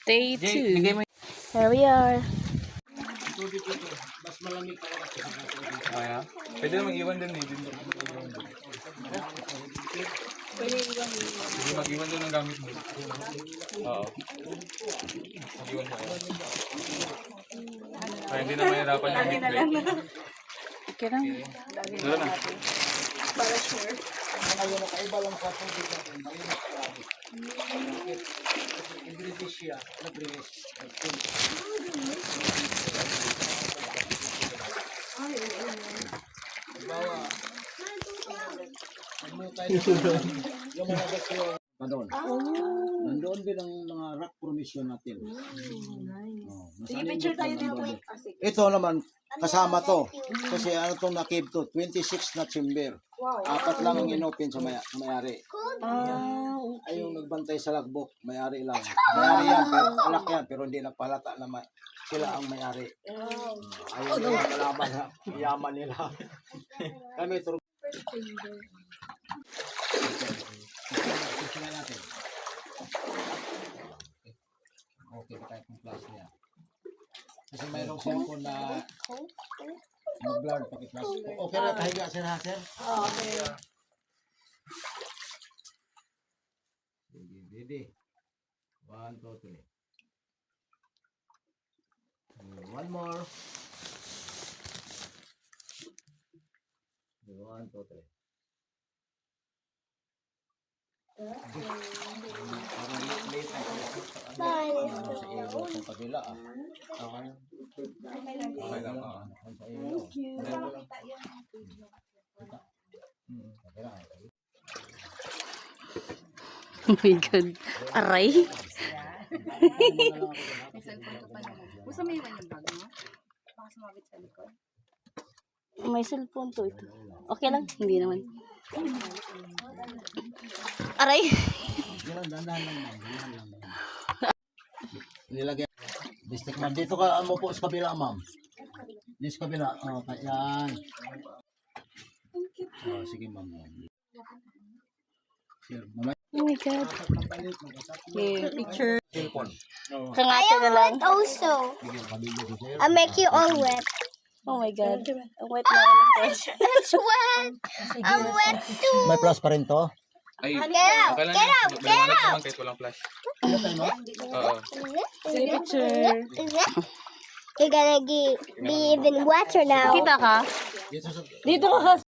Stay tuned. Here we are. Mas malamig pa kasi. Kaya? Pwede na mag-iwan din eh. Pwede mag-iwan din ng gamit mo. Oo. Mag-iwan mo. Kaya hindi na mahirapan yung midway. Okay lang. Dala na. Para sure. Ngayon, nakaiba lang sa tubig natin. Ngayon, marami. Ingredients siya. Nag-release. Bawa. Yung mga gasyo. Nandoon din ang mga rock formation natin. Sige, picture tayo dito. Ito naman, kasama to. Kasi ano itong na-cave to, 26 na chamber. Apat lang ang inopen sa may-ari. Ay yung nagbantay sa lagbok, may-ari lang. May-ari yan, pero anak yan, pero hindi nagpalata na sila ang may-ari. Ayun yung kalaban na yaman nila. Kami ito. Tingnan natin. Okay, tayo kung class niya. Kasi mayroong cellphone na mag-blur paki-class. Okay na, tahiga sir ha, sir? Okay. Ready. 1, 2, 3. One more. 1, 2, 3. Parang late na sa iyo sa kabila ah. Okay. Okay lang ah. Sa iyo. Oh my God. Aray. May cellphone ko pa naman. Gusto mo iwan yung bag mo? Baka sumabit sa likod. May cellphone to ito. Okay lang? Hindi naman. Aray. Dandahan lang. Nilagyan. District ma'am. Dito ka mo po sa kabila ma'am. Dito sa kabila. Oh, yan. Oh, sige ma'am. Sir, mamaya. Oh my God. Okay, picture. Cellphone. Kangate na lang. Also, Bigyan ka dito sir. I make you all wet. Oh my God. Ang wet na ako. It's wet. I'm wet too. May plus pa rin to? Ay, Get out. okay lang Get yan. out. Get Maliwanag out. naman kahit walang flash. Oo. Sige, picture. You're gonna be even wetter now. Kita ka? Dito sa Dito ka